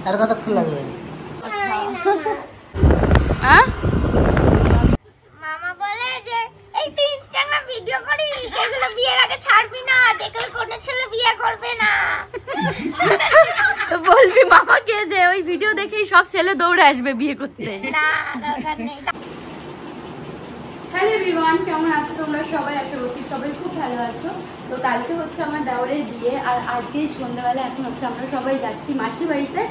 আর কতক্ষণ লাগবে? মামা বলে যে এই তুই ইনস্টাগ্রাম ভিডিও করিস, সেগুলো বিয়ের আগে ছাড়বি না, দেখলে কোন ছেলে বিয়ে করবে না। তো বলবি মামাকে যে ওই ভিডিও দেখেই সব ছেলে দৌড়ে আসবে বিয়ে করতে। না, দরকার নেই। হ্যালো এভরিওয়ান, কেমন আছো তোমরা সবাই? আশা করছি সবাই খুব ভালো আছো। তো কালকে হচ্ছে আমার দেওরের বিয়ে, আর আজকে সন্ধ্যাবেলা এখন হচ্ছে আমরা সবাই যাচ্ছি মাসির বাড়িতে।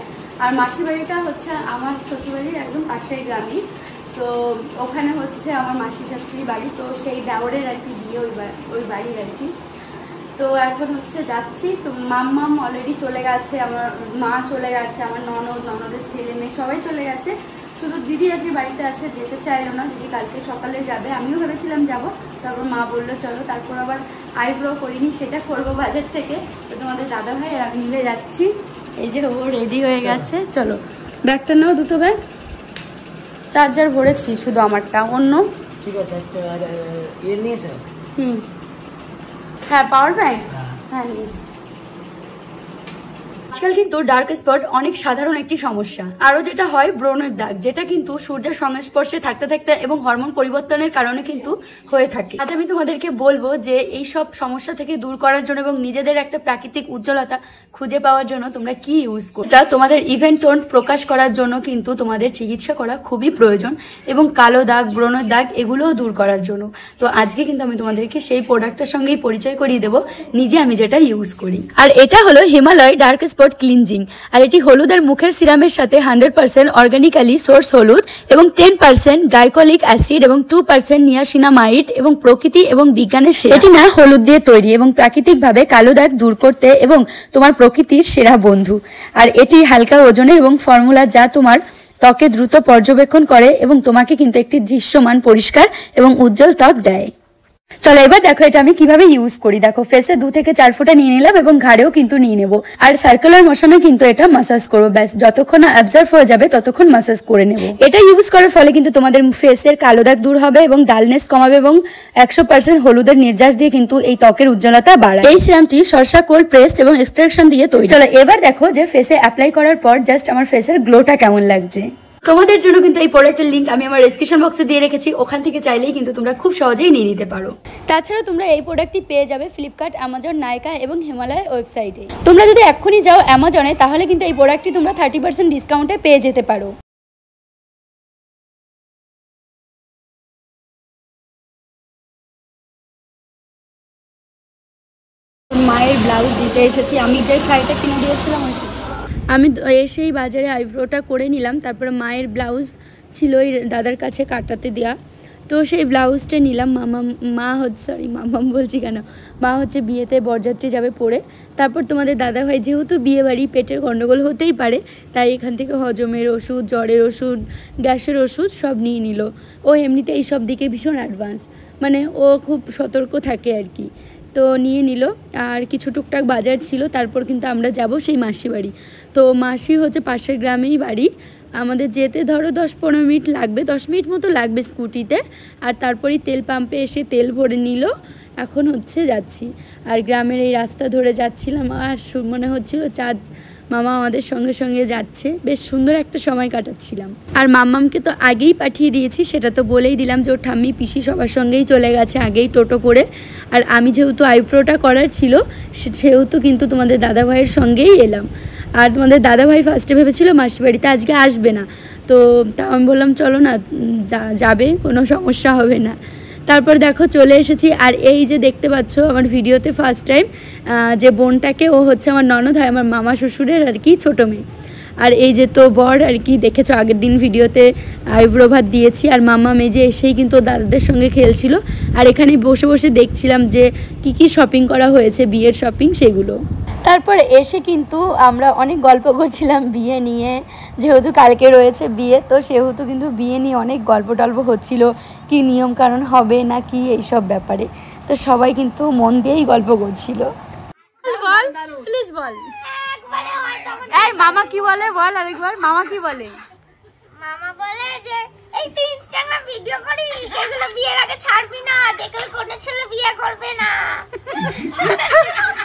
আর মাসির বাড়িটা হচ্ছে আমার শ্বশুরবাড়ির একদম পাশের গ্রামই। তো ওখানে হচ্ছে আমার মাসি শাশুড়ির বাড়ি, তো সেই দেওরের আর কি বিয়ে ওই বাড়ির আর কি। তো এখন হচ্ছে যাচ্ছি। তো মাম্মাম অলরেডি চলে গেছে, আমার মা চলে গেছে, আমার ননদের ছেলে মেয়ে সবাই চলে গেছে। শুধু দিদি আজকে বাড়িতে আছে, যেতে চাইলো না। দিদি কালকে সকালে যাবে, আমিও ভেবেছিলাম যাব, তারপর মা বললো চলো। তারপর আবার আইব্রো করিনি, সেটা করবো বাজার থেকে। তো তোমাদের দাদা ভাই আর আমি মিলে যাচ্ছি। এই যে ও রেডি হয়ে গেছে, চলো। ব্যাগটা নাও, দুটো ব্যাগ। চার্জার ভরেছি শুধু আমারটা, অন্য ঠিক আছে। একটা নিয়েছে কি? হ্যাঁ, পাওয়ার ব্যাংক। হ্যাঁ, নিয়েছি। আজকাল কিন্তু ডার্ক স্পট অনেক সাধারণ একটি সমস্যা। আরো যেটা হয় ব্রণের দাগ, যেটা কিন্তু সূর্যের সংস্পর্শে থাকতে থাকতে এবং হরমোন পরিবর্তনের কারণে কিন্তু হয়ে থাকে। আজ আমি তোমাদেরকে বলবো যে এই সব সমস্যা থেকে দূর করার জন্য এবং নিজেদের একটা প্রাকৃতিক উজ্জ্বলতা খুঁজে পাওয়ার জন্য তোমরা কি ইউজ করো। এটা তোমাদের ইভেন্ট টোন প্রকাশ করার জন্য কিন্তু তোমাদের চিকিৎসা করা খুবই প্রয়োজন, এবং কালো দাগ, ব্রণের দাগ এগুলোও দূর করার জন্য। তো আজকে কিন্তু আমি তোমাদেরকে সেই প্রোডাক্টটার সঙ্গেই পরিচয় করিয়ে দেবো, নিজে আমি যেটা ইউজ করি। আর এটা হলো হিমালয় ডার্ক স্পট ক্লিনজিং। আর এটি হলুদের মুখের সিরামের সাথে 100% অর্গানিক্যালি সোর্স হলুদ এবং 10% গাইকোলিক অ্যাসিড এবং 2% নিয়াসিনামাইড এবং প্রকৃতি এবং বিজ্ঞানের সেরা। এটি না হলুদ দিয়ে তৈরি এবং প্রাকৃতিকভাবে কালো দাগ দূর করতে এবং তোমার প্রকৃতির সেরা বন্ধু। আর এটি হালকা ওজনের এবং ফর্মুলা, যা তোমার ত্বকে দ্রুত পর্যবেক্ষণ করে এবং তোমাকে কিন্তু একটি দৃশ্যমান, পরিষ্কার এবং উজ্জ্বল ত্বক দেয়। চলো এবার দেখো এটা আমি কিভাবে ইউজ করি। দেখো, ফেসে 2 থেকে 4 ফোঁটা নিয়ে নিলাম এবং ঘাড়েও কিন্তু নিয়ে নেবো। আর সার্কুলার মোশনে কিন্তু এটা মাসাজ করবো। ব্যাস, যতক্ষণ না অ্যাবজর্ব হয়ে যাবে ততক্ষণ মাসাজ করে নেবো। এটা ইউজ করার ফলে কিন্তু তোমাদের ফেসের কালো দাগ দূর হবে এবং ডালনেস কমাবে এবং 100% হলুদের নির্যাস দিয়ে কিন্তু এই ত্বকের উজ্জ্বলতা বাড়ায়। এই সিরামটি সরষা কোল্ড প্রেসড এবং এক্সট্রাকশন দিয়ে তৈরি। চলো এবার দেখো যে ফেসে অ্যাপ্লাই করার পর জাস্ট আমার ফেসের গ্লোটা কেমন লাগছে। তোমাদের জন্য কিন্তু এই প্রোডাক্টের লিংক আমি আমার ডেসক্রিপশন বক্সে দিয়ে রেখেছি, ওখান থেকে চাইলেই কিন্তু তোমরা খুব সহজেই নিয়ে নিতে পারো। তাছাড়া তোমরা এই প্রোডাক্টটি পেয়ে যাবে ফ্লিপকার্ট, অ্যামাজন, নাইকা এবং হিমালয়ের ওয়েবসাইটে। তোমরা যদি এক্ষুনি যাও অ্যামাজনে, তাহলে কিন্তু এই প্রোডাক্টটি তোমরা 30% ডিসকাউন্টে পেয়ে যেতে পারো। মায়ের ব্লাউজ দিতে এসেছি, আমি যে শাড়িটা কিনে দিয়েছিলাম আমি এসেই বাজারে আইব্রোটা করে নিলাম। তারপরে মায়ের ব্লাউজ ছিল ওই দাদার কাছে কাটাতে দেওয়া, তো সেই ব্লাউজটা নিলাম। মা হচ্ছে বিয়েতে বরযাত্রী যাবে পরে। তারপর তোমাদের দাদা ভাই যেহেতু বিয়ে বাড়ি, পেটের গন্ডগোল হতেই পারে, তাই এখান থেকে হজমের ওষুধ, জ্বরের ওষুধ, গ্যাসের ওষুধ সব নিয়ে নিল। ও এমনিতে এই সব দিকে ভীষণ অ্যাডভান্স, মানে ও খুব সতর্ক থাকে আর কি। তো নিয়ে নিল, আর কিছু টুকটাক বাজার ছিল। তারপর কিন্তু আমরা যাব সেই মাসি বাড়ি। তো মাসি হচ্ছে পাশের গ্রামেই বাড়ি। আমাদের যেতে ধরো 10-15 মিনিট লাগবে, 10 মিনিট মতো লাগবে স্কুটিতে। আর তারপরেই তেল পাম্পে এসে তেল ভরে নিল। এখন হচ্ছে যাচ্ছি, আর গ্রামের এই রাস্তা ধরে যাচ্ছিলাম, আর মনে হচ্ছিল চাঁদ মামা আমাদের সঙ্গে সঙ্গে যাচ্ছে। বেশ সুন্দর একটা সময় কাটাচ্ছিলাম। আর মাম্মামকে তো আগেই পাঠিয়ে দিয়েছি, সেটা তো বলেই দিলাম যে ওর ঠাম্মি পিসি সবার সঙ্গেই চলে গেছে আগেই টোটো করে। আর আমি যেহেতু আইব্রোটা করার ছিল, সেহেতু কিন্তু তোমাদের দাদাভাইয়ের সঙ্গেই এলাম। আর তোমাদের দাদাভাই ফার্স্টে ভেবেছিল মাসির বাড়িতে আজকে আসবে না, তো তাও আমি বললাম চলো না, যাবে, কোনো সমস্যা হবে না। তারপর দেখো চলে এসেছি। আর এই যে দেখতে পাচ্ছ আমার ভিডিওতে ফার্স্ট টাইম যে বোনটাকে, ও হচ্ছে আমার ননদ হয়, আমার মামা শ্বশুরের আর কি ছোটো মেয়ে। আর এই যে তো বর আর কি, দেখেছো আগের দিন ভিডিওতে আইব্রো ভাত দিয়েছি। আর মামা মেজে এসেই কিন্তু দাদাদের সঙ্গে খেলছিল, আর এখানে বসে বসে দেখছিলাম যে কি শপিং করা হয়েছে, বিয়ের শপিং সেগুলো। তারপর এসে কিন্তু আমরা অনেক গল্প করছিলাম বিয়ে নিয়ে, যেহেতু কালকে রয়েছে বিয়ে, তো সেহেতু কিন্তু বিয়ে নিয়ে অনেক গল্প টল্প হচ্ছিল, কি নিয়মকানুন হবে না কি এইসব ব্যাপারে। তো সবাই কিন্তু মন দিয়েই গল্প করছিল। বল প্লিজ বল, এই মামা কি বলে বল আরেকবার, মামা কি বলে? মামা বলে যে এই তুই ইনস্টাগ্রাম ভিডিও করিস সেগুলো বিয়ের আগে ছাড়বি না, দেখলে কোন ছেলে বিয়ে করবে না।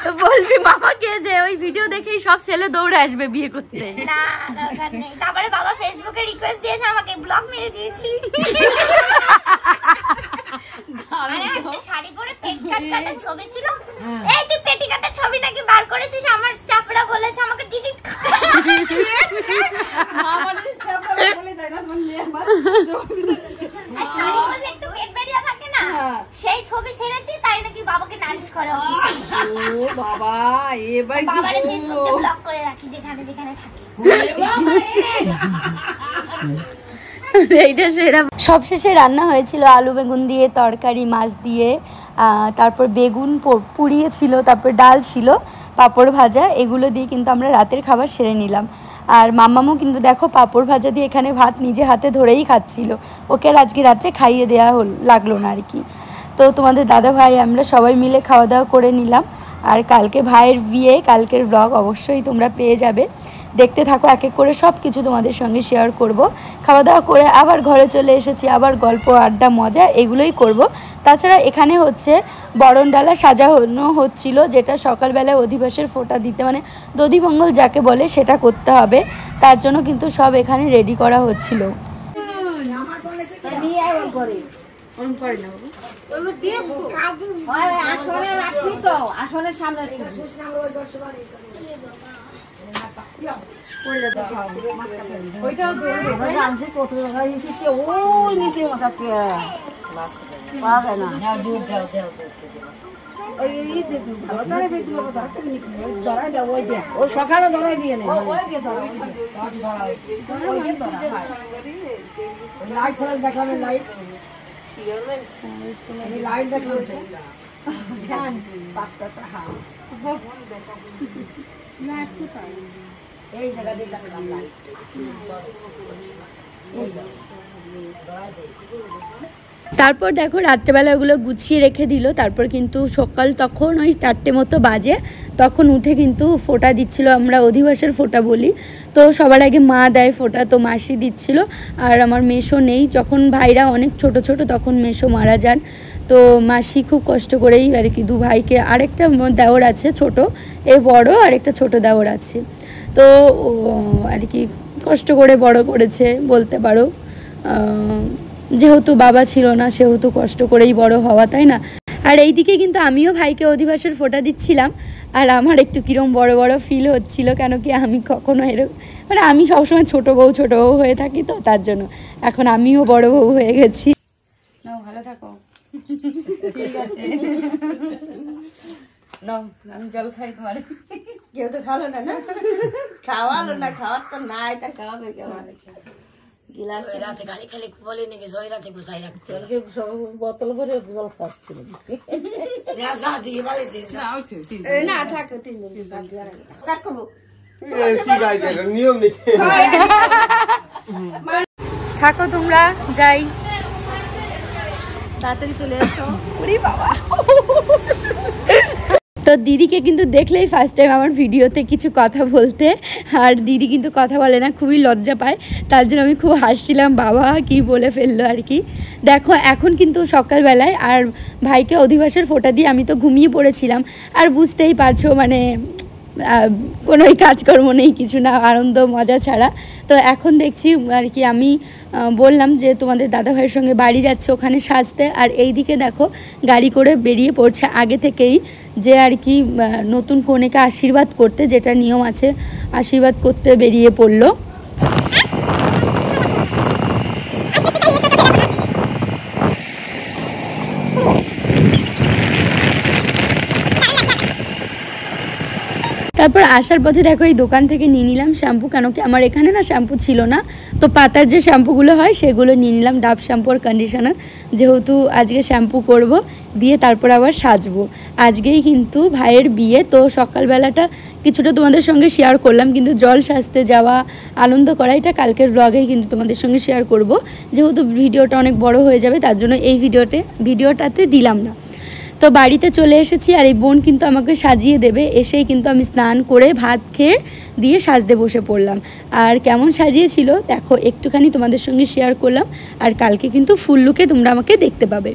তো বলবি মামাকে যে ওই ভিডিও দেখেই সব ছেলে দৌড়ে আসবে বিয়ে করতে। না দরকার নেই। তারপরে বাবা ফেসবুকে রিকোয়েস্ট দিয়েছে, আমাকে ব্লক মেরে দিয়েছি। আরে একটা শাড়ি পরে পেট কাটা ছবি ছিল, এই তুই পেটি কাটা ছবি নাকি বার করেছিস, আমার স্টাফরা বলেছে আমাকে টিকিট আমার স্টাফরা বলে দেয় না তোমার মেয়ে আমার শাড়ি পরলে একটু পেট বেরিয়ে থাকে না, সেই ছবি ছেড়েছি তাই নাকি বাবাকে নালিশ করে। ও বাবা এবার বাবারে ফেসবুকে ব্লক করে রাখি যেখানে যেখানে থাকে। এইটা সেরা। সবশেষে রান্না হয়েছিল আলু বেগুন দিয়ে তরকারি, মাছ দিয়ে, তারপর বেগুন পুড়িয়েছিল, তারপর ডাল ছিল, পাঁপড় ভাজা, এগুলো দিয়ে কিন্তু আমরা রাতের খাবার সেরে নিলাম। আর মাম্মামও কিন্তু দেখো পাঁপড় ভাজা দিয়ে এখানে ভাত নিজে হাতে ধরেই খাচ্ছিল, ওকে আর আজকে রাত্রে খাইয়ে দেওয়া লাগলো না আর কি। তো তোমাদের দাদা ভাই আমরা সবাই মিলে খাওয়া দাওয়া করে নিলাম। আর কালকে ভাইয়ের বিয়ে, কালকের ব্লগ অবশ্যই তোমরা পেয়ে যাবে, দেখতে থাকো, এক এক করে সব কিছু তোমাদের সঙ্গে শেয়ার করব। খাওয়া দাওয়া করে আবার ঘরে চলে এসেছি, আবার গল্প আড্ডা মজা এগুলোই করব। তাছাড়া এখানে হচ্ছে বরণডালা সাজানো হচ্ছিল, যেটা সকালবেলায় অধিবাসের ফোঁটা দিতে মানে দধিমঙ্গল যাকে বলে সেটা করতে হবে, তার জন্য কিন্তু সব এখানে রেডি করা হচ্ছিল। সকালে ধরাই দিয়ে নেই লাইট দেখলাম, লাইট লাইট দেখলাম এই জায়গা দিয়ে দেখলাম লাইট। তারপর দেখো রাত্রেবেলা ওগুলো গুছিয়ে রেখে দিল। তারপর কিন্তু সকাল তখন ওই 4টে মতো বাজে, তখন উঠে কিন্তু ফোঁটা দিচ্ছিল, আমরা অধিবাসের ফোঁটা বলি। তো সবার আগে মা দেয় ফোঁটা, তো মাসি দিচ্ছিল। আর আমার মেসো নেই, যখন ভাইরা অনেক ছোট ছোট তখন মেসো মারা যান, তো মাসি খুব কষ্ট করেই আর কি দু ভাইকে, আরেকটা দেওর আছে ছোট, এ বড়, আরেকটা ছোট দেওর আছে, তো আর কি কষ্ট করে বড় করেছে বলতে পারো। যেহেতু বাবা ছিল না সেহেতু কষ্ট করেই বড় হওয়া, তাই না? আর এইদিকে কিন্তু আমিও ভাইকে অধিবাসের ফোঁটা দিচ্ছিলাম, আর আমার একটু কিরম বড় বড় ফিল হচ্ছিল, কেন কি আমি কখনো এরকম মানে আমি সবসময় ছোট বউ হয়ে থাকি, তো তার জন্য এখন আমিও বড় বউ হয়ে গেছি। নাও ভালো থাকো, ঠিক আছে নাও আমি জল খাই তোমার। কেউ তো খালো না, না খাওয়ালো না, খাওয়ার তো নাই, তার খাওয়াবে কেমন গিলাস রাতে খালি খালি বলে নাকি জয় রাতে গুছাই রাখতে বোতল ভরে জল খাচ্ছিল না থাকো 3 দিন কাজ করবো থাকো তোমরা, যাই তাড়াতাড়ি চলে এসো। ওরে বাবা, তো দিদিকে কিন্তু দেখলেই ফার্স্ট টাইম আমার ভিডিওতে কিছু কথা বলতে, আর দিদি কিন্তু কথা বলে না, খুবই লজ্জা পায়, তার জন্য আমি খুব হাসছিলাম, বাবা কি বলে ফেললো আর কি। দেখো এখন কিন্তু সকালবেলায়, আর ভাইকে অধিবাসের ফোঁটা দিয়ে আমি তো ঘুমিয়ে পড়েছিলাম, আর বুঝতেই পারছো মানে কোনোই কাজকর্ম নেই, কিছু না, আনন্দ মজা ছাড়া। তো এখন দেখছি আর কি আমি বললাম যে তোমাদের দাদাভাইয়ের সঙ্গে বাড়ি যাচ্ছে ওখানে সাজতে, আর এই দিকে দেখো গাড়ি করে বেরিয়ে পড়ছে আগে থেকেই, যে আর কি নতুন কনেকে আশীর্বাদ করতে, যেটা নিয়ম আছে আশীর্বাদ করতে বেরিয়ে পড়লো। তারপর আসার পথে দেখো এই দোকান থেকে নিয়ে নিলাম শ্যাম্পু, কেন কি আমার এখানে না শ্যাম্পু ছিল না, তো পাতার যে শ্যাম্পুগুলো হয় সেগুলো নিয়ে নিলাম, ডাব শ্যাম্পু আর কন্ডিশনার, যেহেতু আজকে শ্যাম্পু করব, দিয়ে তারপর আবার সাজবো। আজকেই কিন্তু ভাইয়ের বিয়ে, তো সকালবেলাটা কিছুটা তোমাদের সঙ্গে শেয়ার করলাম, কিন্তু জল সাজতে যাওয়া, আনন্দ করা, এটা কালকের ব্লগেই কিন্তু তোমাদের সঙ্গে শেয়ার করব, যেহেতু ভিডিওটা অনেক বড় হয়ে যাবে, তার জন্য এই ভিডিওটাতে দিলাম না। তো বাড়িতে চলে এসেছি আর এই বোন কিন্তু আমাকে সাজিয়ে দেবে, এসেই কিন্তু আমি স্নান করে ভাত খেয়ে দিয়ে সাজতে বসে পড়লাম। আর কেমন সাজিয়েছিল দেখো একটুখানি তোমাদের সঙ্গে শেয়ার করলাম, আর কালকে কিন্তু ফুল লুকে তোমরা আমাকে দেখতে পাবে।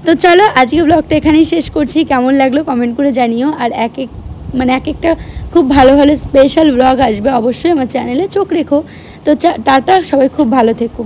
তো চলো আজকে ব্লগটা এখানেই শেষ করছি, কেমন লাগলো কমেন্ট করে জানিও। আর এক একটা খুব ভালো ভালো স্পেশাল ব্লগ আসবে, অবশ্যই আমার চ্যানেলে চোখ রেখো। তো টাটা, সবাই খুব ভালো থেকো।